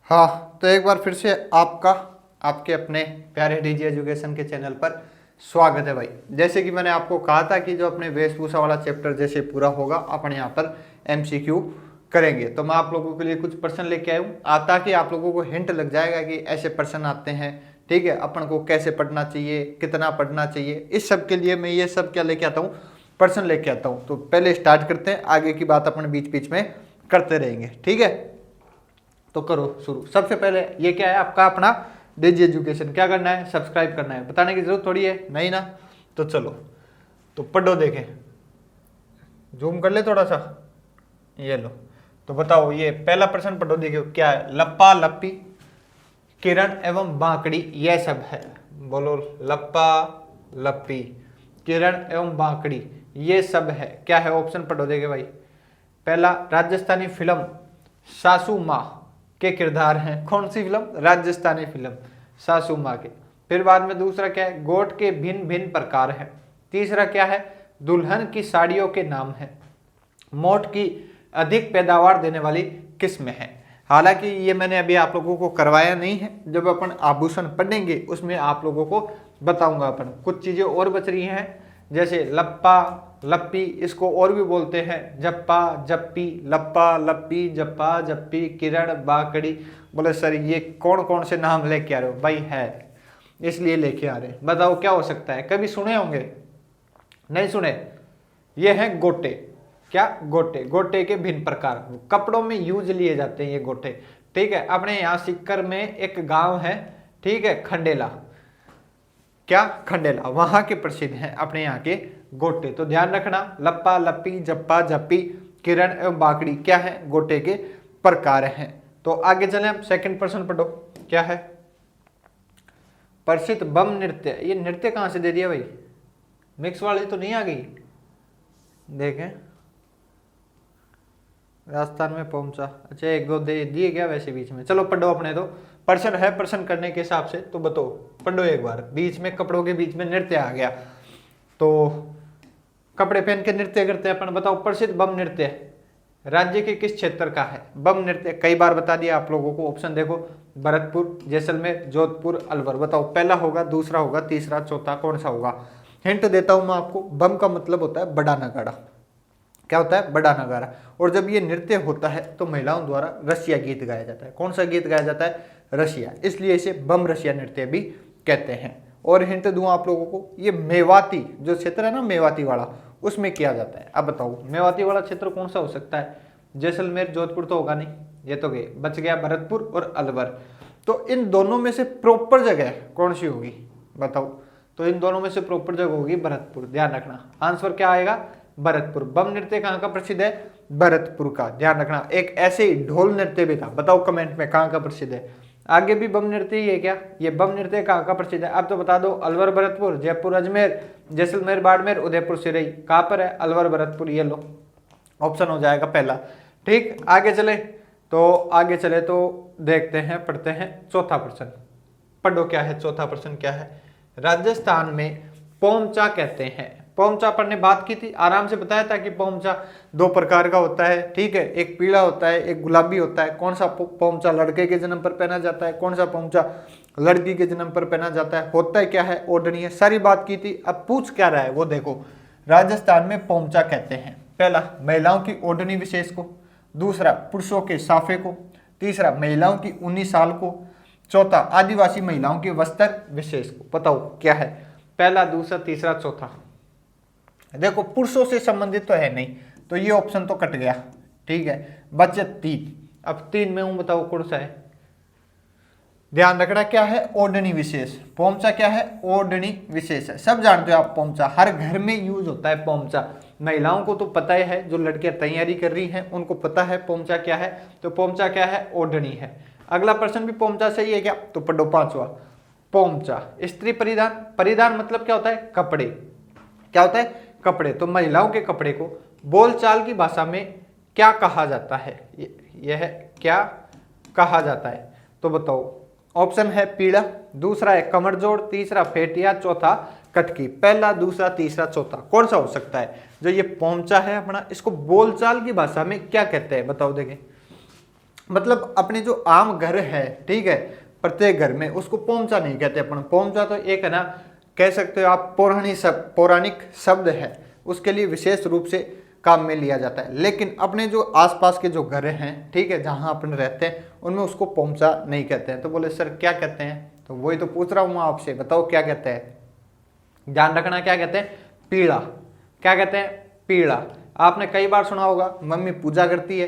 हाँ, तो एक बार फिर से आपका आपके अपने प्यारे डीजी एजुकेशन के चैनल पर स्वागत है भाई। जैसे कि मैंने आपको कहा था कि जो अपने वेशभूषा वाला चैप्टर जैसे पूरा होगा अपन यहाँ पर एमसीक्यू करेंगे, तो मैं आप लोगों के लिए कुछ प्रश्न लेके आया हूँ ताकि आप लोगों को हिंट लग जाएगा कि ऐसे प्रश्न आते हैं। ठीक है, अपन को कैसे पढ़ना चाहिए, कितना पढ़ना चाहिए, इस सब के लिए मैं ये सब क्या लेके आता हूँ, प्रश्न लेके आता हूँ। तो पहले स्टार्ट करते हैं, आगे की बात अपन बीच बीच में करते रहेंगे। ठीक है, तो करो शुरू। सबसे पहले ये क्या है आपका अपना डीजी एजुकेशन, क्या करना है, सब्सक्राइब करना है, बताने की जरूरत थोड़ी है, नहीं ना। तो चलो तो पढ़ो, देखें, जूम कर ले थोड़ा सा, ये लो। तो बताओ, ये पहला प्रश्न पढ़ो, देखो क्या है। लप्पा लप्पी, किरण एवं बांकड़ी, यह सब है। बोलो, लप्पा लप्पी, किरण एवं बांकड़ी, ये सब है, क्या है। ऑप्शन पढ़ो, देखे भाई। पहला, राजस्थानी फिल्म सासू माँ के किरदार हैं। कौन सी फिल्म? राजस्थानी फिल्म सासू माँ के। फिर बाद में दूसरा क्या है, गोट के भिन्न भिन्न प्रकार हैं। तीसरा क्या है, दुल्हन की साड़ियों के नाम है। मोट की अधिक पैदावार देने वाली किस्म है। हालांकि ये मैंने अभी आप लोगों को करवाया नहीं है, जब अपन आभूषण पढ़ेंगे उसमें आप लोगों को बताऊंगा। अपन कुछ चीजें और बच रही हैं, जैसे लप्पा लप्पी, इसको और भी बोलते हैं जप्पा जप्पी, लप्पा लप्पी, जप्पा जप्पी, किरण बाकड़ी। बोले सर ये कौन कौन से नाम लेके आ रहे हो? भाई है, इसलिए लेके आ रहे हैं। बताओ क्या हो सकता है, कभी सुने होंगे, नहीं सुने? ये है गोटे। क्या? गोटे। गोटे के भिन्न प्रकार, कपड़ों में यूज लिए जाते हैं ये गोटे। ठीक है, अपने यहाँ सीकर में एक गांव है, ठीक है, खंडेला। क्या? खंडेला, वहां के प्रसिद्ध हैं अपने यहाँ के गोटे। तो ध्यान रखना, लप्पा लप्पी, जप्पा जप्पी, किरण एवं बाकड़ी क्या है, गोटे के प्रकार हैं। तो आगे चले हम, सेकंड प्रश्न पढ़ो, क्या है। प्रसिद्ध बम नृत्य, ये नृत्य कहां से दे दिया भाई? मिक्स वाली तो नहीं आ गई, देखें। राजस्थान में पहुंचा, अच्छा एक दो दे दिए क्या वैसे बीच में? चलो पढ़ो, अपने तो प्रश्न है, प्रश्न करने के हिसाब से तो बताओ, पढ़ो एक बार। बीच में कपड़ों के बीच में नृत्य आ गया, तो कपड़े पहन के नृत्य करते हैं अपन। बताओ, प्रसिद्ध बम नृत्य राज्य के किस क्षेत्र का है? बम नृत्य कई बार बता दिया आप लोगों को। ऑप्शन देखो, भरतपुर, जैसलमेर, जोधपुर, अलवर। बताओ पहला होगा, दूसरा होगा, तीसरा, चौथा, कौन सा होगा? हिंट देता हूं मैं आपको, बम का मतलब होता है बड़ा नगाड़ा। क्या होता है? बड़ा नगाड़ा। और जब ये नृत्य होता है तो महिलाओं द्वारा रसिया गीत गाया जाता है। कौन सा गीत गाया जाता है? रसिया, इसलिए इसे बम रसिया नृत्य भी कहते हैं। और हिंट दूं आप लोगों को, ये मेवाती जो क्षेत्र है ना, मेवाती वाला, उसमें किया जाता है। अब बताओ मेवाती वाला क्षेत्र कौन सा हो सकता है? जैसलमेर, जोधपुर तो होगा नहीं, ये तो गए, बच गया भरतपुर और अलवर। तो इन दोनों में से प्रॉपर जगह कौन सी होगी बताओ? तो इन दोनों में से प्रॉपर जगह होगी भरतपुर, ध्यान रखना। आंसर क्या आएगा? भरतपुर। बम नृत्य कहाँ का प्रसिद्ध है? भरतपुर का, ध्यान रखना। एक ऐसे ही ढोल नृत्य भी था, बताओ कमेंट में कहाँ का प्रसिद्ध है। आगे भी बम नृत्य ही है क्या? ये बम नृत्य कहाँ का प्रसिद्ध है? अब तो बता दो, अलवर भरतपुर, जयपुर अजमेर, जैसलमेर बाड़मेर, उदयपुर सिरई। कहाँ पर है? अलवर भरतपुर, ये लो, ऑप्शन हो जाएगा पहला। ठीक, आगे चले तो देखते हैं, पढ़ते हैं चौथा प्रश्न। पढ़ो, क्या है चौथा प्रश्न, क्या है। राजस्थान में पोमचा कहते हैं। पोमचा पर ने बात की थी, आराम से बताया था कि पोमचा दो प्रकार का होता है। ठीक है, एक पीला होता है, एक गुलाबी होता है। कौन सा पोमचा लड़के के जन्म पर पहना जाता है, कौन सा पोमचा लड़की के जन्म पर पहना जाता है, होता है क्या है, ओढ़नी है, सारी बात की थी। अब पूछ क्या रहा है वो देखो। राजस्थान में पोमचा कहते हैं, पहला महिलाओं की ओढ़नी विशेष को, दूसरा पुरुषों के साफे को, तीसरा महिलाओं की ऊनी शाल को, चौथा आदिवासी महिलाओं के वस्त्र विशेष को। बताओ क्या है, पहला, दूसरा, तीसरा, चौथा। देखो पुरुषों से संबंधित तो है नहीं, तो ये ऑप्शन तो कट गया। ठीक है, बचे तीन। अब तीन में हूं, बताओ कौन सा है। ध्यान रखना, क्या है? ओढ़नी विशेष। पोमचा क्या है? ओढ़नी विशेष है। सब जानते हो आप, पोमचा हर घर में यूज होता है। पोमचा महिलाओं को तो पता ही है, जो लड़कियां तैयारी कर रही हैं उनको पता है पोमचा क्या है। तो पोमचा क्या है? ओढ़नी है। अगला प्रश्न भी पोमचा सही है क्या? तो पढ़ो पांचवा। पोमचा स्त्री परिधान। परिधान मतलब क्या होता है? कपड़े। क्या होता है? कपड़े। तो महिलाओं के कपड़े को बोलचाल की भाषा में क्या कहा जाता है? यह क्या कहा जाता है? तो बताओ, ऑप्शन है पीड़ा, दूसरा है कमरजोड़, तीसरा फेटिया, चौथा कटकी। पहला, दूसरा, तीसरा, चौथा, कौन सा हो सकता है? जो ये पोमचा है अपना, इसको बोलचाल की भाषा में क्या कहते हैं? बताओ देखें। मतलब अपने जो आम घर है, ठीक है, प्रत्येक घर में, उसको पोमचा नहीं कहते अपन। पोमचा तो एक है ना, कह सकते हो आप पौराणिक शब्द है, उसके लिए विशेष रूप से काम में लिया जाता है। लेकिन अपने जो आसपास के जो घर हैं, ठीक है, जहां अपन रहते हैं, उनमें उसको पोमचा नहीं कहते हैं। तो बोले सर क्या कहते हैं, तो वही तो पूछ रहा हूँ आपसे, बताओ क्या कहते हैं। ध्यान रखना, क्या कहते हैं, पीड़ा। क्या कहते हैं, पीड़ा। आपने कई बार सुना होगा, मम्मी पूजा करती है,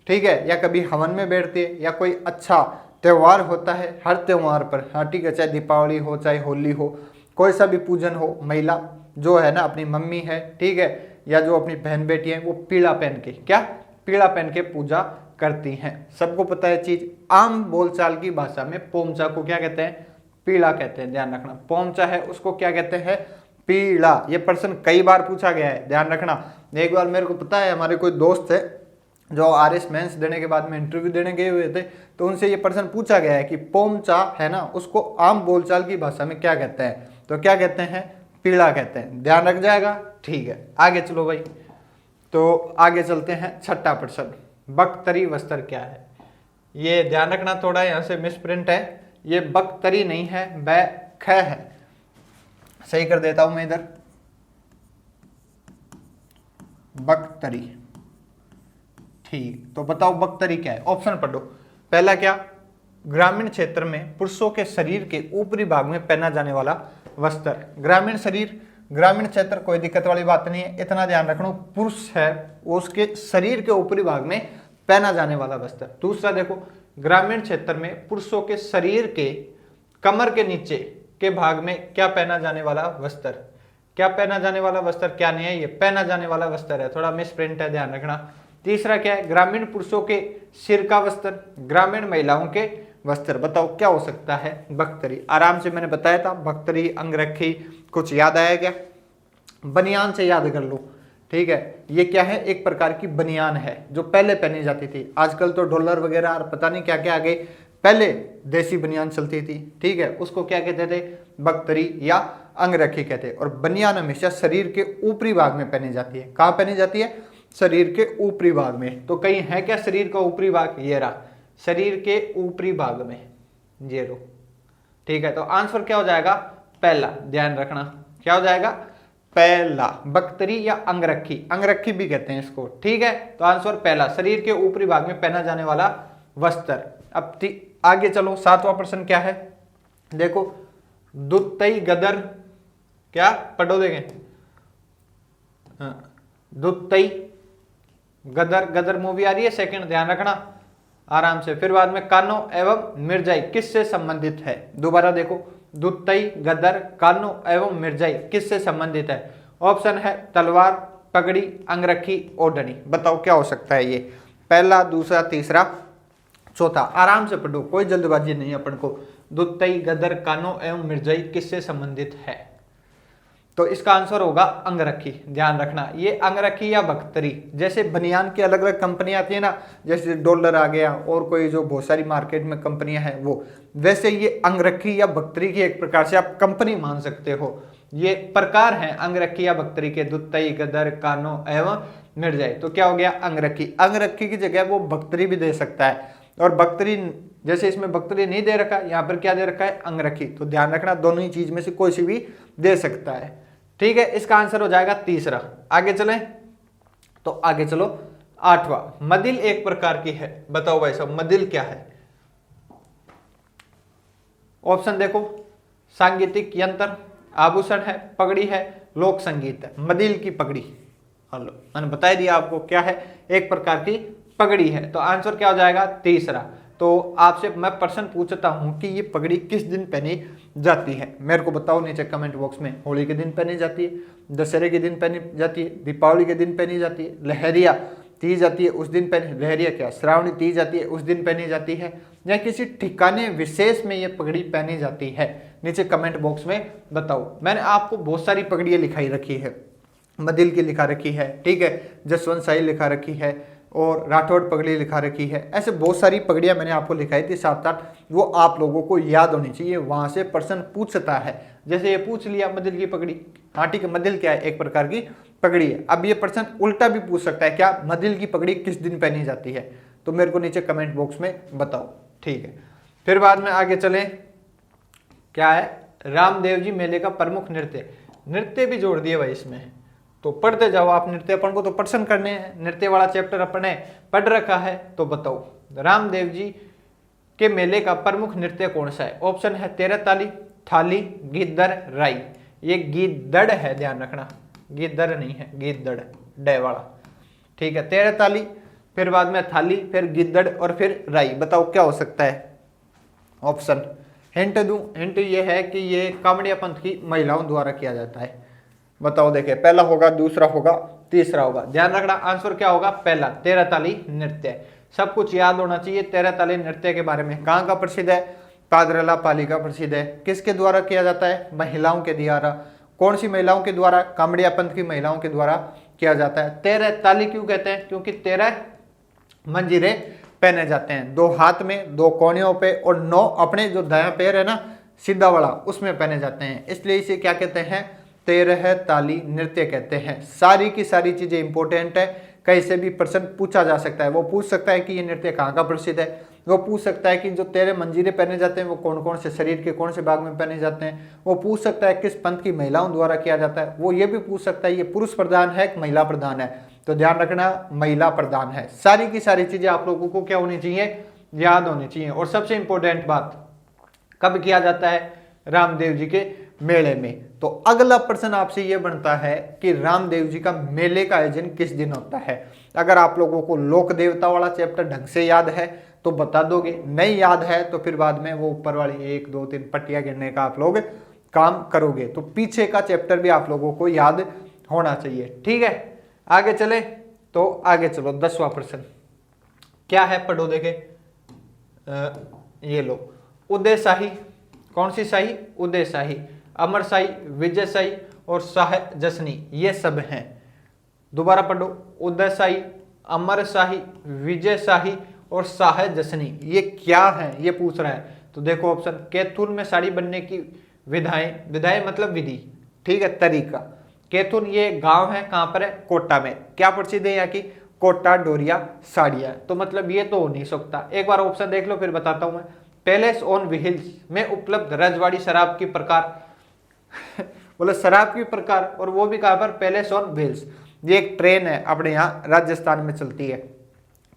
ठीक है, या कभी हवन में बैठती है, या कोई अच्छा त्यौहार होता है, हर त्यौहार पर, हाँ ठीक है, चाहे दीपावली हो, चाहे होली हो, कोई सा भी पूजन हो, महिला जो है ना, अपनी मम्मी है, ठीक है, या जो अपनी बहन बेटी है, वो पीड़ा पहन के, क्या, पीड़ा पहन के पूजा करती हैं। सबको पता है चीज। आम बोलचाल की भाषा में पोमचा को क्या कहते हैं, पीड़ा कहते हैं। ध्यान रखना, पोमचा है उसको क्या कहते हैं, पीड़ा। ये प्रश्न कई बार पूछा गया है, ध्यान रखना। एक बार मेरे को पता है, हमारे कोई दोस्त है जो आरएस मेंस देने के बाद में इंटरव्यू देने गए हुए थे, तो उनसे ये प्रश्न पूछा गया है कि पोमचा है ना, उसको आम बोलचाल की भाषा में क्या कहते हैं, तो क्या कहते हैं, पीड़ा कहते हैं। ध्यान रख जाएगा, ठीक है। आगे चलो भाई, तो आगे चलते हैं। छठा प्रश्न, बख्तरी वस्त्र क्या है। ये ध्यान रखना, थोड़ा यहाँ से मिसप्रिंट है, ये बख्तरी नहीं है, ख है। सही कर देता हूं मैं इधर, बख्तरी, ठीक। तो बताओ बख्तरी क्या है, ऑप्शन पढ़ो। पहला क्या, ग्रामीण क्षेत्र में पुरुषों के शरीर के ऊपरी भाग में पहना जाने वाला वस्त्र। ग्रामीण शरीर, ग्रामीण क्षेत्र, कोई दिक्कत वाली बात नहीं है, इतना ध्यान रखना, पुरुष है उसके शरीर के ऊपरी भाग में पहना जाने वाला वस्त्र। दूसरा देखो, ग्रामीण क्षेत्र में पुरुषों के शरीर के कमर के नीचे के भाग में क्या पहना जाने वाला वस्त्र। क्या पहना जाने वाला वस्त्र, क्या नहीं है, ये पहना जाने वाला वस्त्र है, थोड़ा मिसप्रिंट है, ध्यान रखना। तीसरा क्या है, ग्रामीण पुरुषों के सिर का वस्त्र, ग्रामीण महिलाओं के वस्त्र। बताओ क्या हो सकता है, बख्तरी। आराम से मैंने बताया था, बख्तरी, अंगरखी, कुछ याद आया क्या, बनियान से याद कर लो, ठीक है। ये क्या है, एक प्रकार की बनियान है जो पहले पहनी जाती थी। आजकल तो डॉलर वगैरह और पता नहीं क्या क्या आ गए, पहले देसी बनियान चलती थी, ठीक है, उसको क्या कहते थे, बख्तरी या अंगरखी कहते। और बनियान हमेशा शरीर के ऊपरी भाग में पहनी जाती है। कहाँ पहनी जाती है, शरीर के ऊपरी भाग में। तो कहीं है क्या शरीर का ऊपरी भाग, ये रहा, शरीर के ऊपरी भाग में, ये रो, ठीक है। तो आंसर क्या हो जाएगा, पहला। ध्यान रखना, क्या हो जाएगा, पहला, बख्तरी या अंगरखी, अंगरखी भी कहते हैं इसको, ठीक है। तो आंसर पहला, शरीर के ऊपरी भाग में पहना जाने वाला वस्त्र। अब आगे चलो, सातवां प्रश्न क्या है, देखो, दुत्तई गदर, क्या पढ़ो देखें, दुत्तई गदर, गदर मूवी आ रही है सेकंड, ध्यान रखना आराम से। फिर बाद में कानो एवं मिर्जाई किससे संबंधित है। दोबारा देखो, दुत्तई, गदर, कानो एवं मिर्जाई किससे संबंधित है। ऑप्शन है तलवार, पगड़ी, अंगरखी, ओढ़नी। बताओ क्या हो सकता है ये, पहला, दूसरा, तीसरा, चौथा। आराम से पढ़ो, कोई जल्दबाजी नहीं अपन को। दुत्तई, गदर, कानो एवं मिर्जाई किससे संबंधित है, तो इसका आंसर होगा अंगरखी। ध्यान रखना, ये अंगरखी या बख्तरी, जैसे बनियान की अलग अलग कंपनियां आती है ना, जैसे डॉलर आ गया और कोई जो बहुत सारी मार्केट में कंपनियां हैं वो, वैसे ये अंगरखी या बख्तरी की एक प्रकार से आप कंपनी मान सकते हो। ये प्रकार हैं अंगरखी या बख्तरी के, दुत्तई, गदर, कानो एवं मिर्जाई। तो क्या हो गया, अंगरखी। अंगरखी की जगह वो बख्तरी भी दे सकता है, और बख्तरी जैसे इसमें बख्तरी नहीं दे रखा, यहाँ पर क्या दे रखा है, अंगरखी। तो ध्यान रखना, दोनों ही चीज में से कोई सी भी दे सकता है, ठीक है। इसका आंसर हो जाएगा तीसरा। आगे चलें, तो आगे चलो, आठवां, मदिल एक प्रकार की है। बताओ भाई साहब, मदिल क्या है। ऑप्शन देखो, सांगीतिक यंत्र, आभूषण है, पगड़ी है, लोक संगीत है। मदिल की पगड़ी, हेलो मैंने बता दिया आपको क्या है, एक प्रकार की पगड़ी है। तो आंसर क्या हो जाएगा, तीसरा। तो आपसे मैं प्रश्न पूछता हूं कि ये पगड़ी किस दिन पहनी जाती है, मेरे को बताओ नीचे कमेंट बॉक्स में। होली के दिन पहनी जाती है, दशहरे के दिन पहनी जाती है, दीपावली के दिन पहनी जाती है, लहरिया तीज आती है उस दिन पहनी, लहरिया क्या, श्रावणी तीज आती है उस दिन पहनी जाती है, या किसी ठिकाने विशेष में ये पगड़ी पहनी जाती है, नीचे कमेंट बॉक्स में बताओ। मैंने आपको बहुत सारी पगड़ियाँ लिखाई रखी है, मदिल की लिखा रखी है, ठीक है, जसवंत शाही लिखा रखी है, और राठौड़ पगड़ी लिखा रखी है। ऐसे बहुत सारी पगड़ियाँ मैंने आपको लिखाई थी 7-8, वो आप लोगों को याद होनी चाहिए, वहाँ से प्रश्न पूछता है। जैसे ये पूछ लिया मदिल की पगड़ी, हाँ ठीक है, मदिल क्या है, एक प्रकार की पगड़ी है। अब ये प्रश्न उल्टा भी पूछ सकता है, क्या मदिल की पगड़ी किस दिन पहनी जाती है। तो मेरे को नीचे कमेंट बॉक्स में बताओ, ठीक है। फिर बाद में आगे चलें, क्या है, रामदेव जी मेले का प्रमुख नृत्य, नृत्य भी जोड़ दिए भाई इसमें, तो पढ़ते जाओ आप नृत्य, अपन को तो प्रश्न करने हैं, नृत्य वाला चैप्टर अपने पढ़ रखा है। तो बताओ रामदेव जी के मेले का प्रमुख नृत्य कौन सा है? ऑप्शन है तेरह ताली, थाली, गिद्दड़, राई। ये गिद्दड़ है, ध्यान रखना, गिद्दड़ नहीं है, गिद्दड़ डे वाला, ठीक है। तेरह ताली, फिर बाद में थाली, फिर गिद्दड़ और फिर राई। बताओ क्या हो सकता है ऑप्शन? हिंट दूं? हिंट ये है कि ये कामड़िया पंथ की महिलाओं द्वारा किया जाता है। बताओ, देखे, पहला होगा, दूसरा होगा, तीसरा होगा। ध्यान रखना आंसर क्या होगा? पहला, तेरह ताली नृत्य। सब कुछ याद होना चाहिए तेरह ताली नृत्य के बारे में। कहाँ का प्रसिद्ध है? पादरला पाली का प्रसिद्ध है। किसके द्वारा किया जाता है? महिलाओं के द्वारा। कौन सी महिलाओं के द्वारा? कामड़िया पंथ की महिलाओं के द्वारा किया जाता है। तेरह ताली क्यों कहते हैं? क्योंकि 13 मंजीरे पहने जाते हैं, 2 हाथ में, 2 कोनियों पे, और 9 अपने जो दायां पैर है ना सीधा वाला, उसमें पहने जाते हैं, इसलिए इसे क्या कहते हैं? 13 ताली नृत्य कहते हैं। सारी की सारी चीजें इंपॉर्टेंट है, कहीं से भी प्रश्न पूछा जा सकता है। वो पूछ सकता है कि ये नृत्य कहाँ का प्रसिद्ध है, वो पूछ सकता है कि जो 13 मंजीरे पहने जाते हैं वो कौन कौन से शरीर के कौन से भाग में पहने जाते हैं, वो पूछ सकता है किस पंथ की महिलाओं द्वारा किया जाता है, वो ये भी पूछ सकता है ये पुरुष प्रधान है कि महिला प्रधान है। तो ध्यान रखना, महिला प्रधान है। सारी की सारी चीजें आप लोगों को क्या होनी चाहिए? याद होनी चाहिए। और सबसे इंपॉर्टेंट बात, कब किया जाता है? रामदेव जी के मेले में। तो अगला प्रश्न आपसे यह बनता है कि रामदेव जी का मेले का आयोजन किस दिन होता है? अगर आप लोगों को लोक देवता वाला चैप्टर ढंग से याद है तो बता दोगे, नहीं याद है तो फिर बाद में वो ऊपर वाली 1 2 3 पट्टियां गिनने का आप लोग काम करोगे। तो पीछे का चैप्टर भी आप लोगों को याद होना चाहिए, ठीक है। आगे चले, तो आगे चलो, 10वां प्रश्न क्या है? पढ़ो, देखे, ये लो, उदय शाही, कौन सी शाही? उदय शाही, अमर शाही, विजय शाही और शाह जसनी, ये सब हैं। दोबारा पढ़ो, उदय शाही, अमर शाही, विजय शाही और शाह जसनी, ये क्या है? ये पूछ रहा है। तो देखो ऑप्शन, कैथून में साड़ी बनने की विधाएं, विधाएं मतलब विधि, ठीक है, तरीका। कैथून ये गांव है, कहां पर है? कोटा में। क्या प्रसिद्ध है यहाँ की? कोटा डोरिया साड़ियां। तो मतलब ये तो हो नहीं सकता। एक बार ऑप्शन देख लो फिर बताता हूं मैं। पैलेस ऑन व्हील्स में उपलब्ध रजवाड़ी शराब की प्रकार बोले शराब की प्रकार, और वो भी कहां पर? Palace on wheels. ये एक ट्रेन है अपने यहाँ राजस्थान में चलती है,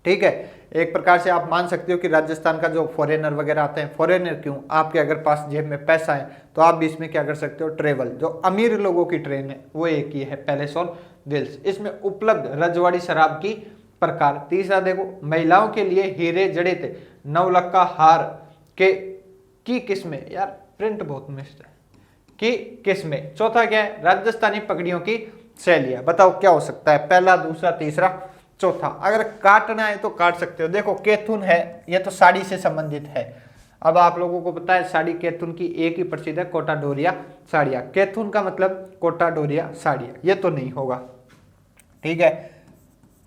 ठीक है। एक प्रकार से आप मान सकते हो कि राजस्थान का जो फॉरेनर वगैरह आते हैं, फॉरेनर क्यों, आपके अगर पास जेब में पैसा है तो आप भी इसमें क्या कर सकते हो? ट्रेवल। जो अमीर लोगों की ट्रेन है वो एक ही है, पैलेस ऑन व्हील्स। इसमें उपलब्ध रजवाड़ी शराब की प्रकार। तीसरा देखो, महिलाओं के लिए हीरे जड़ित नवलखा हार के की किस्में, यार प्रिंट बहुत मिस्ट है, की किस्में। चौथा क्या है? राजस्थानी पगड़ियों की शैलियां। बताओ क्या हो सकता है? पहला, दूसरा, तीसरा, चौथा। अगर काटना है तो काट सकते हो। देखो कैथून है, ये तो साड़ी से संबंधित है। अब आप लोगों को पता है साड़ी कैथून की एक ही प्रसिद्ध है, कोटा डोरिया साड़ियाँ। कैथून का मतलब कोटा डोरिया साड़ियाँ, ये तो नहीं होगा, ठीक है।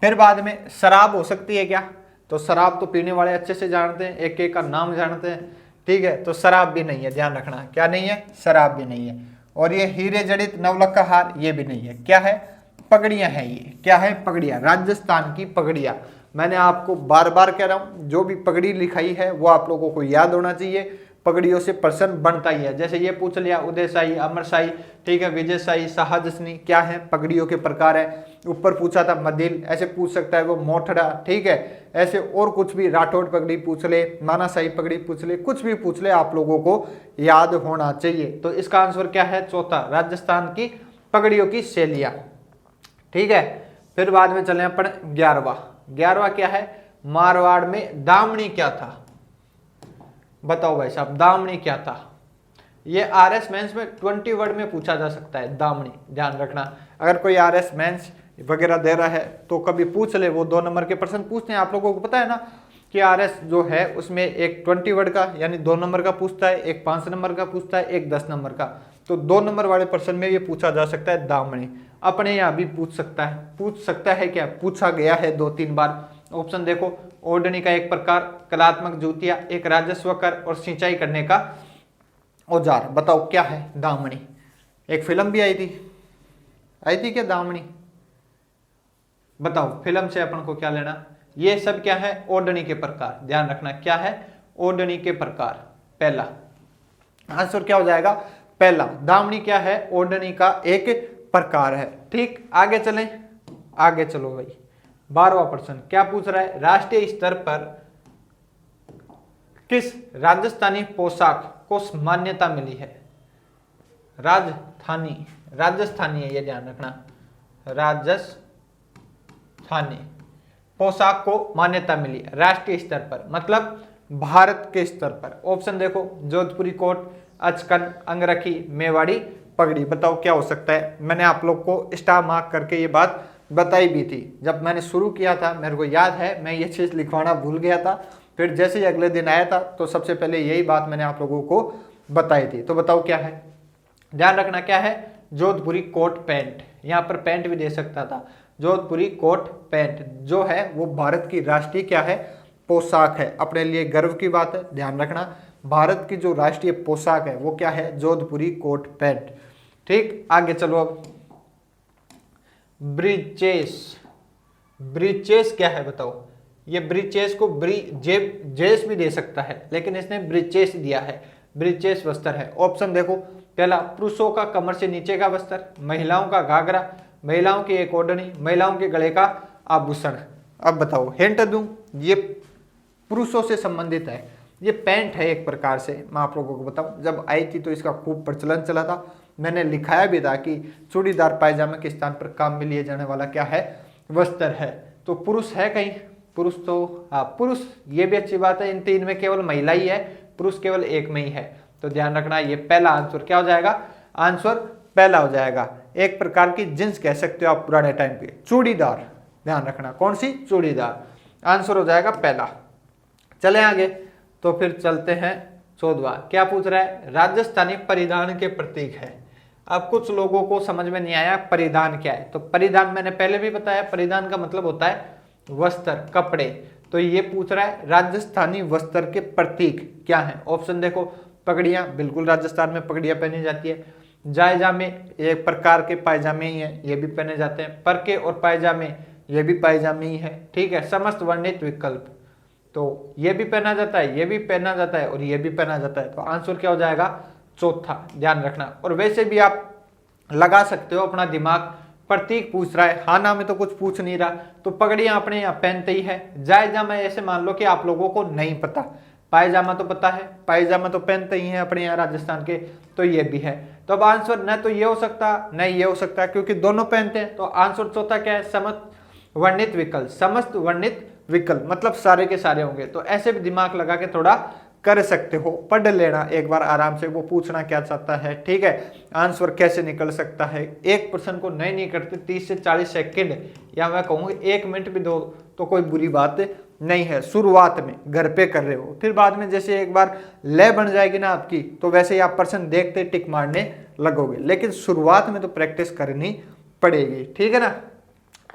फिर बाद में शराब हो सकती है क्या? तो शराब तो पीने वाले अच्छे से जानते हैं, एक एक का नाम जानते हैं, ठीक है। तो शराब भी नहीं है, ध्यान रखना। क्या नहीं है? शराब भी नहीं है। और ये हीरे जड़ित नवलखा हार, ये भी नहीं है। क्या है? पगड़ियां हैं। ये क्या है? पगड़ियां, राजस्थान की पगड़ियां। मैंने आपको बार बार कह रहा हूं, जो भी पगड़ी लिखाई है वो आप लोगों को याद होना चाहिए। पगड़ियों से प्रश्न बनता ही है। जैसे ये पूछ लिया, उदय शाही, अमर शाही, ठीक है, विजय शाही, शाह जसनी, क्या है? पगड़ियों के प्रकार है। ऊपर पूछा था मदिल, ऐसे पूछ सकता है वो मोठड़ा, ठीक है। ऐसे और कुछ भी, राठौड़ पगड़ी पूछ ले, मानाशाही पगड़ी पूछ ले, कुछ भी पूछ ले, आप लोगों को याद होना चाहिए। तो इसका आंसर क्या है? चौथा, राजस्थान की पगड़ियों की शैलियां, ठीक है। फिर बाद में चले अपन 11वां क्या है? मारवाड़ में दामनी क्या था? बताओ भाई साहब, दामनी क्या था? ये आरएस मेंस में 20 वर्ड में पूछा जा सकता है, दामनी। ध्यान रखना, अगर कोई आरएस मेंस वगैरह दे रहा है तो कभी पूछ ले, वो 2 नंबर के प्रश्न पूछते हैं। आप लोगों को पता है ना कि आरएस जो है उसमें एक 20 वर्ड का यानी 2 नंबर का पूछता है, एक 5 नंबर का पूछता है, एक 10 नंबर का। तो 2 नंबर वाले प्रश्न में ये पूछा जा सकता है दामनी। अपने यहाँ भी पूछ सकता है क्या? पूछा गया है 2-3 बार। ऑप्शन देखो, ओढ़नी का एक प्रकार, कलात्मक जूतियां, एक राजस्व कर और सिंचाई करने का औजार। बताओ क्या है? दामनी। एक फिल्म भी आई थी क्या दामनी? बताओ फिल्म से अपन को क्या लेना? ये सब क्या है, ओढ़नी के प्रकार। ध्यान रखना क्या है, ओढ़नी के प्रकार। पहला आंसर क्या हो जाएगा, पहला। दामनी क्या है, ओढ़नी का एक प्रकार है। ठीक, आगे चलें, आगे चलो भाई। 12वां प्रश्न क्या पूछ रहा है, राष्ट्रीय स्तर पर किस राजस्थानी पोशाक को मान्यता मिली है। राजस्थानी है ये, ध्यान रखना, राजस्थानी पोशाक को मान्यता मिली है राष्ट्रीय स्तर पर, मतलब भारत के स्तर पर। ऑप्शन देखो, जोधपुरी कोट, अचकन, अंगरखी, मेवाड़ी पगड़ी। बताओ क्या हो सकता है। मैंने आप लोग को स्टार मार्क करके ये बात बताई भी थी जब मैंने शुरू किया था, मेरे को याद है, मैं ये चीज लिखवाना भूल गया था। फिर जैसे ही अगले दिन आया था तो सबसे पहले यही बात मैंने आप लोगों को बताई थी। तो बताओ क्या है, ध्यान रखना क्या है, जोधपुरी कोट पैंट। यहाँ पर पैंट भी दे सकता था। जोधपुरी कोट पैंट जो है वो भारत की राष्ट्रीय क्या है, पोशाक है। अपने लिए गर्व की बात है, ध्यान रखना। भारत की जो राष्ट्रीय पोशाक है वो क्या है, जोधपुरी कोट पैंट। ठीक, आगे चलो। अब ब्रीचेस, ब्रीचेस क्या है बताओ। ये ब्रीचेस को जेस भी दे सकता है, लेकिन इसने ब्रीचेस दिया है। ब्रीचेस वस्त्र है। ऑप्शन देखो, पहला पुरुषों का कमर से नीचे का वस्त्र, महिलाओं का घाघरा, महिलाओं की एक ओढ़नी, महिलाओं के गले का आभूषण। अब बताओ, हिंट दूं, ये पुरुषों से संबंधित है। ये पैंट है एक प्रकार से। मैं आप लोगों को बताऊं, जब आई थी तो इसका खूब प्रचलन चला था। मैंने लिखाया भी था कि चूड़ीदार पायजामे के स्थान पर काम में लिए जाने वाला क्या है, वस्त्र है। तो पुरुष है कहीं, पुरुष तो हाँ पुरुष, ये भी अच्छी बात है। इन तीन में केवल महिला ही है, पुरुष केवल एक में ही है। तो ध्यान रखना, ये पहला आंसर क्या हो जाएगा, आंसर पहला हो जाएगा। एक प्रकार की जींस कह सकते हो आप पुराने टाइम पे, चूड़ीदार। ध्यान रखना कौन सी, चूड़ीदार। आंसर हो जाएगा पहला। चले आगे, तो फिर चलते हैं 14वां। क्या पूछ रहा है, राजस्थानी परिधान के प्रतीक है। अब कुछ लोगों को समझ में नहीं आया परिधान क्या है। तो परिधान मैंने पहले भी बताया, परिधान का मतलब होता है वस्त्र, कपड़े। तो ये पूछ रहा है राजस्थानी वस्त्र के प्रतीक क्या हैं। ऑप्शन देखो, पगड़ियां, बिल्कुल राजस्थान में पगड़ियां पहनी जाती है। जायजामे एक प्रकार के पायजामे ही हैं, ये भी पहने जाते हैं। परके और पायजामे, ये भी पायजामे ही है। ठीक है, समस्त वर्णित विकल्प, तो ये भी पहना जाता है, ये भी पहना जाता है और ये भी पहना जाता है। तो आंसर क्या हो जाएगा, चौथा। ध्यान रखना। और वैसे भी आप लगा सकते हो अपना दिमाग, प्रतीक पूछ रहा है, हाँ ना में तो कुछ पूछ नहीं रहा, तो पगड़ियां अपने यहाँ पहनते ही है। जायजामा ऐसे मान लो कि आप लोगों को नहीं पता, पायजामा तो पता है, पायजामा तो पहनते ही हैं अपने यहाँ राजस्थान के, तो ये भी है। तो अब आंसर न तो ये हो सकता, न ये हो सकता, क्योंकि दोनों पहनते हैं। तो आंसर चौथा क्या है, समस्त वर्णित विकल्प। समस्त वर्णित विकल्प मतलब सारे के सारे होंगे। तो ऐसे भी दिमाग लगा के थोड़ा कर सकते हो, पढ़ लेना एक बार आराम से, वो पूछना क्या चाहता है। ठीक है, आंसर कैसे निकल सकता है। एक प्रश्न को नहीं करते 30 से 40 सेकंड, या मैं कहूँगा 1 मिनट भी दो तो कोई बुरी बात नहीं है। शुरुआत में घर पे कर रहे हो, फिर बाद में जैसे एक बार लय बन जाएगी ना आपकी, तो वैसे ही आप प्रश्न देखते टिक मारने लगोगे। लेकिन शुरुआत में तो प्रैक्टिस करनी पड़ेगी। ठीक है ना।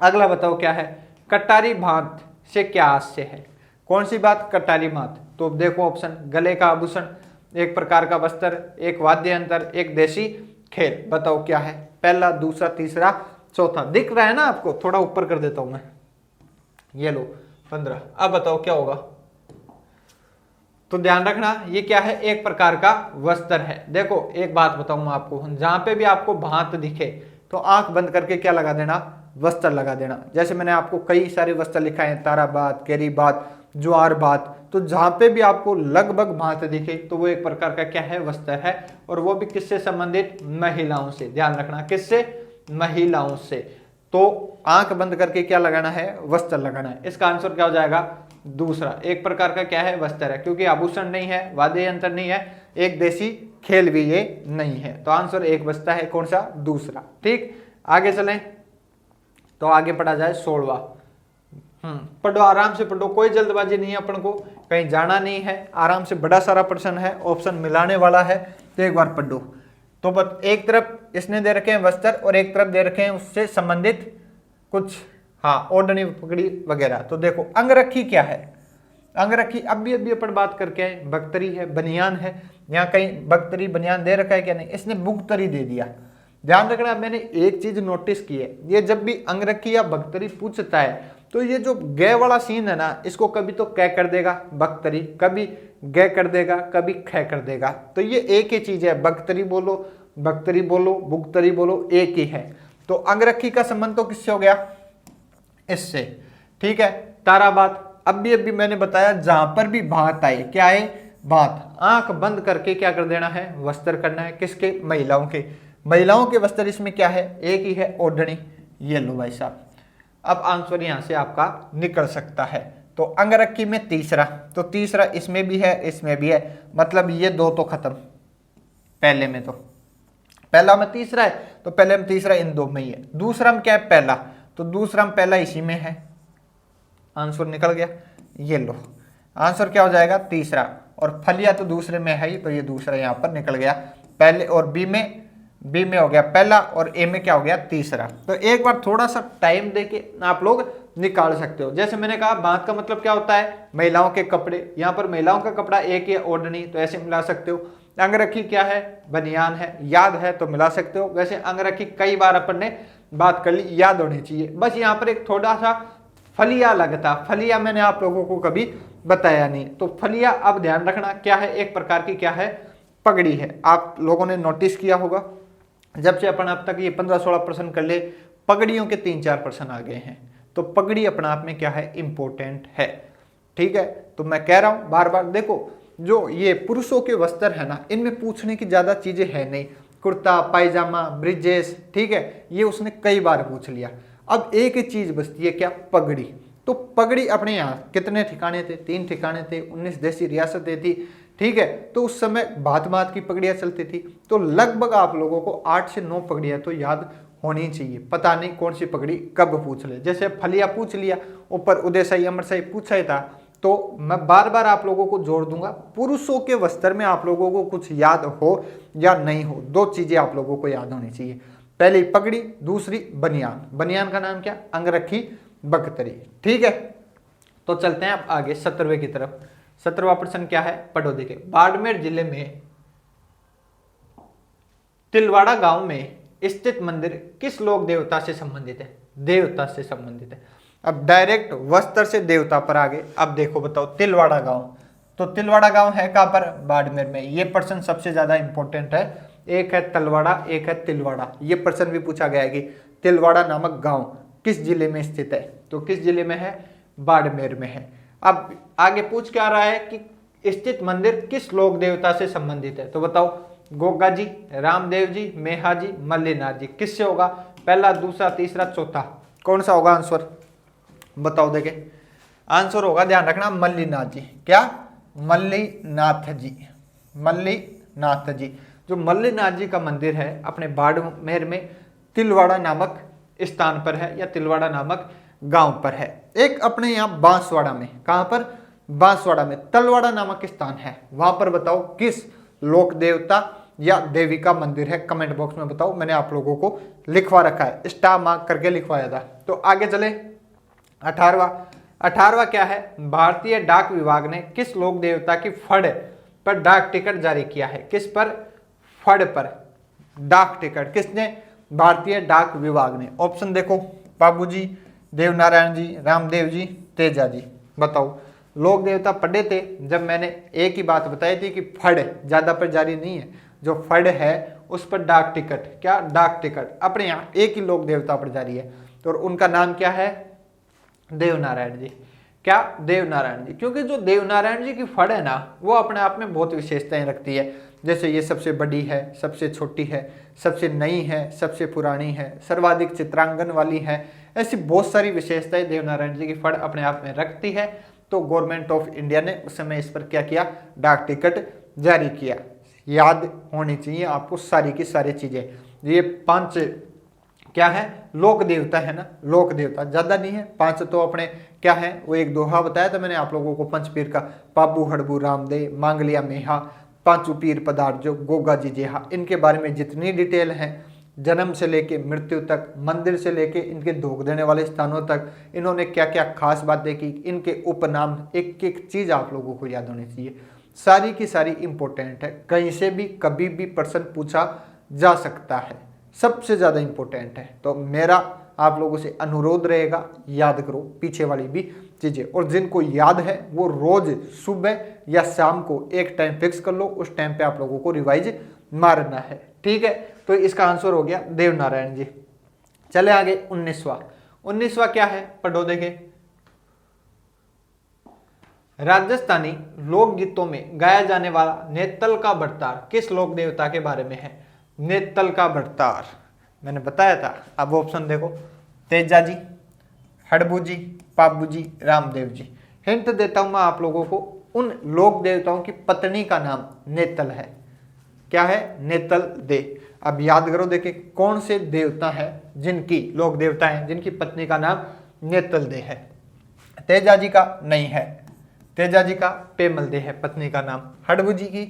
अगला बताओ क्या है, कटारी भात से क्या हास्य है। कौन सी बात, कटारी भात। तो देखो ऑप्शन, गले का आभूषण, एक प्रकार का वस्त्र, एक वाद्य यंत्र, एक देशी खेल। बताओ क्या है, पहला, दूसरा, तीसरा, चौथा। दिख रहा है ना आपको, थोड़ा ऊपर कर देता हूं मैं, ये लो 15। अब बताओ क्या होगा। तो ध्यान रखना, ये क्या है, एक प्रकार का वस्त्र है। देखो एक बात बताऊं मैं आपको, जहां पे भी आपको भात दिखे तो आंख बंद करके क्या लगा देना, वस्त्र लगा देना। जैसे मैंने आपको कई सारे वस्त्र लिखा है, तारा बात, केरी बात, ज्वार बात। तो जहां पे भी आपको लगभग भात दिखे तो वो एक प्रकार का क्या है, वस्त्र है। और वो भी किससे संबंधित, महिलाओं से। ध्यान रखना, किससे, महिलाओं से। तो आंख बंद करके क्या लगाना है, वस्त्र लगाना है। इसका आंसर क्या हो जाएगा, दूसरा। एक प्रकार का क्या है, वस्त्र है, क्योंकि आभूषण नहीं है, वाद्य यंत्र नहीं है, एक देशी खेल भी ये नहीं है। तो आंसर एक बचता है, कौन सा, दूसरा। ठीक, आगे चलें। तो आगे पढ़ा जाए 16वां। पढ़ो, आराम से पढ़ो, कोई जल्दबाजी नहीं है, अपन को कहीं जाना नहीं है। आराम से, बड़ा सारा प्रश्न है, ऑप्शन मिलाने वाला है, तो एक बार पढ़ो। तो बस एक तरफ इसने दे रखे हैं वस्त्र और एक तरफ दे रखे हैं उससे संबंधित कुछ, हाँ, ओढ़नी, पगड़ी वगैरह। तो देखो अंगरखी क्या है, अंगरखी अभी अपन बात करके आए, बख्तरी है, बनियान है। यहाँ कहीं बख्तरी बनियान दे रखा है क्या, नहीं, इसने बुख्तरी दे दिया। ध्यान रखना, मैंने एक चीज नोटिस की है, ये जब भी अंगरखी या बख्तरी पूछता है तो ये जो गे वाला सीन है ना, इसको कभी तो कै कर देगा बख्तरी, कभी गे कर देगा, कभी खे कर देगा। तो ये एक ही चीज है, बख्तरी बोलो, बख्तरी बोलो, बुख्तरी बोलो, एक ही है। तो अंगरखी का संबंध तो किससे हो गया, इससे। ठीक है, ताराबात अभी मैंने बताया, जहां पर भी भात आए, क्या आए, भात, आंख बंद करके क्या कर देना है, वस्त्र करना है, किसके, महिलाओं के। महिलाओं के वस्त्र इसमें क्या है, एक ही है, ओढ़नी। ये लो भाई साहब, अब आंसर यहां से आपका निकल सकता है। तो अंगरखी में तीसरा, तो तीसरा इसमें भी है, इसमें भी है, मतलब ये दो तो खत्म। पहले में तो पहला में तीसरा है, तो पहले में तीसरा इन दो में ही है। दूसरा में क्या है, पहला, तो दूसरा में पहला इसी में है, आंसर निकल गया। ये लो, आंसर क्या हो जाएगा, तीसरा। और फलिया तो दूसरे में है ही, तो ये दूसरा यहां पर निकल गया। पहले और बी में हो गया पहला, और ए में क्या हो गया, तीसरा। तो एक बार थोड़ा सा टाइम देके आप लोग निकाल सकते हो। जैसे मैंने कहा, बात का मतलब क्या होता है, महिलाओं के कपड़े, यहाँ पर महिलाओं का कपड़ा एक ही है, ओढ़नी, तो ऐसे मिला सकते हो। अंगरखी क्या है, बनियान है, याद है तो मिला सकते हो। वैसे अंगरखी कई बार अपन ने बात कर ली, याद होनी चाहिए। बस यहाँ पर एक थोड़ा सा फलिया लगता, फलिया मैंने आप लोगों को कभी बताया नहीं, तो फलिया अब ध्यान रखना क्या है, एक प्रकार की क्या है, पगड़ी है। आप लोगों ने नोटिस किया होगा, जब से अपन अब तक ये 15-16 प्रश्न कर ले, पगड़ियों के 3-4 प्रश्न आ गए हैं। तो पगड़ी अपने आप में क्या है, इंपॉर्टेंट है। ठीक है, तो मैं कह रहा हूं बार बार, देखो जो ये पुरुषों के वस्त्र है ना, इनमें पूछने की ज्यादा चीजें है नहीं, कुर्ता पायजामा ब्रिजेस, ठीक है, ये उसने कई बार पूछ लिया। अब एक ही चीज बचती है, क्या, पगड़ी। तो पगड़ी अपने यहाँ कितने ठिकाने थे, 3 ठिकाने थे, 19 देशी रियासतें थी। ठीक है, तो उस समय भांत भांत की पगड़ियां चलती थी। तो लगभग आप लोगों को 8 से 9 पगड़ियां तो याद होनी चाहिए। पता नहीं कौन सी पगड़ी कब पूछ ले, जैसे फलिया पूछ लिया, ऊपर उदय शाही अमर शाही पूछा ही था। तो मैं बार बार आप लोगों को जोड़ दूंगा, पुरुषों के वस्त्र में आप लोगों को कुछ याद हो या नहीं हो, 2 चीजें आप लोगों को याद होनी चाहिए। पहली पगड़ी, दूसरी बनियान। बनियान का नाम क्या, अंगरखी बख्तरी। ठीक है, तो चलते हैं अब आगे 17वें की तरफ। 17वां प्रश्न क्या है, पढ़ो देखिए। बाड़मेर जिले में तिलवाड़ा गांव में स्थित मंदिर किस लोक देवता से संबंधित है, देवता से संबंधित है। अब डायरेक्ट वस्त्र से देवता पर आगे। अब देखो बताओ, तिलवाड़ा गांव, तो तिलवाड़ा गांव है कहां पर, बाड़मेर में। ये प्रश्न सबसे ज्यादा इंपॉर्टेंट है। एक है तलवाड़ा, एक है तिलवाड़ा। ये प्रश्न भी पूछा गया है कि तिलवाड़ा नामक गांव किस जिले में स्थित है, तो किस जिले में है, बाड़मेर में है। अब आगे पूछ क्या रहा है कि स्थित मंदिर किस लोक देवता से संबंधित है, तो बताओ, गोगा जी, रामदेव जी, मेहा जी, मल्लीनाथ जी। किससे होगा, पहला, दूसरा, तीसरा, चौथा, कौन सा होगा आंसर, बताओ। देखे आंसर होगा, ध्यान रखना, मल्लीनाथ जी। क्या, मल्लीनाथ जी, मल्लीनाथ जी। जो मल्लीनाथ जी का मंदिर है अपने बाड़मेर में तिलवाड़ा नामक स्थान पर है, या तिलवाड़ा नामक गांव पर है। एक अपने यहाँ बांसवाड़ा में, कहां पर, बांसवाड़ा में तलवाड़ा नामक स्थान है, वहां पर बताओ किस लोक देवता या देवी का मंदिर है, कमेंट बॉक्स में बताओ। मैंने आप लोगों को लिखवा रखा है, स्टार मार्क करके लिखवाया था। तो आगे चले, 18वां क्या है, भारतीय डाक विभाग ने किस लोक देवता की फड़ पर डाक टिकट जारी किया है, किस पर, फड़ पर डाक टिकट किसने, भारतीय डाक विभाग ने। ऑप्शन देखो, बाबूजी, देवनारायण जी, रामदेव जी, तेजा जी। बताओ, लोक देवता पढ़े थे जब मैंने एक ही बात बताई थी कि फड़ ज्यादा पर जारी नहीं है, जो फड़ है उस पर डाक टिकट, क्या, डाक टिकट अपने यहाँ एक ही लोक देवता पर जारी है, तो उनका नाम क्या है, देवनारायण जी। क्या, देवनारायण जी। क्योंकि जो देवनारायण जी की फड़ है ना, वो अपने आप में बहुत विशेषताएं रखती है। जैसे ये सबसे बड़ी है, सबसे छोटी है, सबसे नई है, सबसे पुरानी है, सर्वाधिक चित्रांकन वाली है, ऐसी बहुत सारी विशेषताएं देवनारायण जी की फड़ अपने आप में रखती है। तो गवर्नमेंट ऑफ इंडिया ने उस समय इस पर क्या किया, डाक टिकट जारी किया। याद होनी चाहिए आपको सारी की सारी चीजें। ये 5 क्या है, लोक देवता है ना, लोक देवता ज्यादा नहीं है, 5 तो अपने क्या है, वो एक दोहा बताया था मैंने आप लोगों को पंचपीर का, पाबू हड़बू रामदेव, मांगलिया मेहा, 5 पीर पदार्थ जो गोगा जी जेहा। इनके बारे में जितनी डिटेल है, जन्म से लेके मृत्यु तक, मंदिर से लेके इनके धोख देने वाले स्थानों तक, इन्होंने क्या क्या खास बातें की, इनके उपनाम, एक एक चीज आप लोगों को याद होनी चाहिए। सारी की सारी इंपॉर्टेंट है, कहीं से भी कभी भी प्रश्न पूछा जा सकता है, सबसे ज्यादा इंपॉर्टेंट है। तो मेरा आप लोगों से अनुरोध रहेगा, याद करो पीछे वाली भी चीजें, और जिनको याद है वो रोज सुबह या शाम को एक टाइम फिक्स कर लो, उस टाइम पे आप लोगों को रिवाइज मारना है। ठीक है, तो इसका आंसर हो गया देवनारायण जी। चले आगे 19वां क्या है, पढ़ो देखे। राजस्थानी लोकगीतों में गाया जाने वाला नेतल का बरतार किस लोक देवता के बारे में है? नेतल का बरतार मैंने बताया था। अब ऑप्शन देखो, तेजा जी, हड़बू जी, पाबू जी, रामदेव जी। हिंट देता हूं मैं आप लोगों को, उन लोक देवताओं की पत्नी का नाम नेतल है। क्या है? नेतल दे। अब याद करो, देखिए कौन से देवता है जिनकी, लोक देवता है जिनकी पत्नी का नाम नेतल दे है। तेजा जी का नहीं है, तेजा जी का पेमल दे है पत्नी का नाम। हड़बू जी की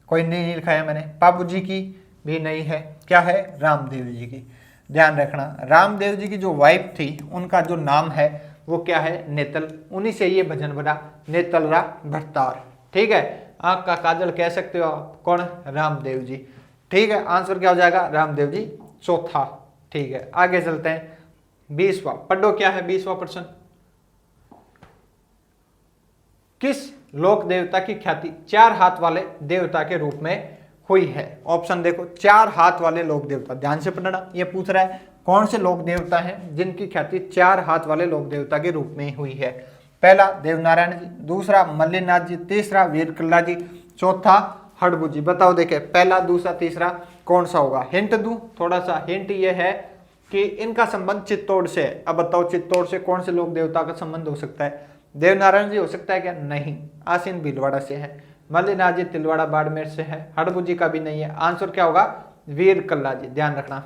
कोई नहीं लिखा है मैंने, पाबू जी की भी नहीं है। क्या है? रामदेव जी की। ध्यान रखना, रामदेव जी की जो वाइफ थी उनका जो नाम है वो क्या है? नेतल। उन्हीं से ये भजन बना, नेतलरा भरतार। ठीक है, आंख का काजल कह सकते हो आप। कौन? रामदेव जी। ठीक है, आंसर क्या हो जाएगा? रामदेव जी चौथा। ठीक है, आगे चलते हैं। 20वां पढ़ो, क्या है 20वां प्रश्न? किस लोक देवता की ख्याति 4 हाथ वाले देवता के रूप में हुई है? ऑप्शन देखो, 4 हाथ वाले लोक देवता, ध्यान से पढ़ना। ये पूछ रहा है कौन से लोक देवता हैं जिनकी ख्याति 4 हाथ वाले लोक देवता के रूप में हुई है। पहला देवनारायण जी, दूसरा मल्लिनाथ जी, तीसरा वीरकल्ला जी, चौथा हड़बू जी। बताओ देखे, पहला, दूसरा, तीसरा कौन सा होगा? हिंट दूं थोड़ा सा? हिंट ये है कि इनका संबंध चित्तौड़ से है। अब बताओ चित्तौड़ से कौन से लोक देवता का संबंध हो सकता है? देवनारायण जी हो सकता है क्या? नहीं, आसीन भीलवाड़ा से है। मल्लिनाथ जी तिलवाड़ा बाड़मेर से है। हड़बू जी का भी नहीं है। आंसर क्या होगा? वीरकल्ला जी। ध्यान रखना,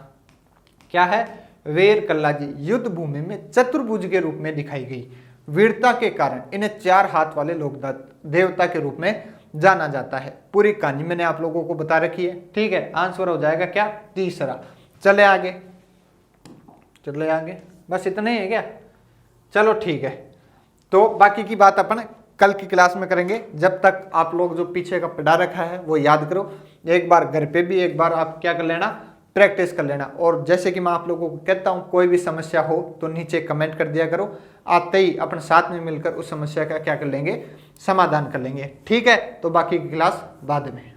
क्या है? वीरकल्ला जी युद्ध भूमि में चतुर्भुज के रूप में दिखाई गई वीरता के कारण इन्हें 4 हाथ वाले लोक देवता के रूप में जाना जाता है। पूरी कहानी मैंने आप लोगों को बता रखी है। ठीक है, आंसर हो जाएगा क्या? तीसरा। चले आगे, चले आगे, बस इतना ही है क्या? चलो ठीक है, तो बाकी की बात अपन कल की क्लास में करेंगे। जब तक आप लोग जो पीछे का पढ़ा रखा है वो याद करो, एक बार घर पे भी एक बार आप क्या कर लेना, प्रैक्टिस कर लेना। और जैसे कि मैं आप लोगों को कहता हूं, कोई भी समस्या हो तो नीचे कमेंट कर दिया करो, आते ही अपन साथ में मिलकर उस समस्या का क्या कर लेंगे, समाधान कर लेंगे। ठीक है, तो बाकी की क्लास बाद में।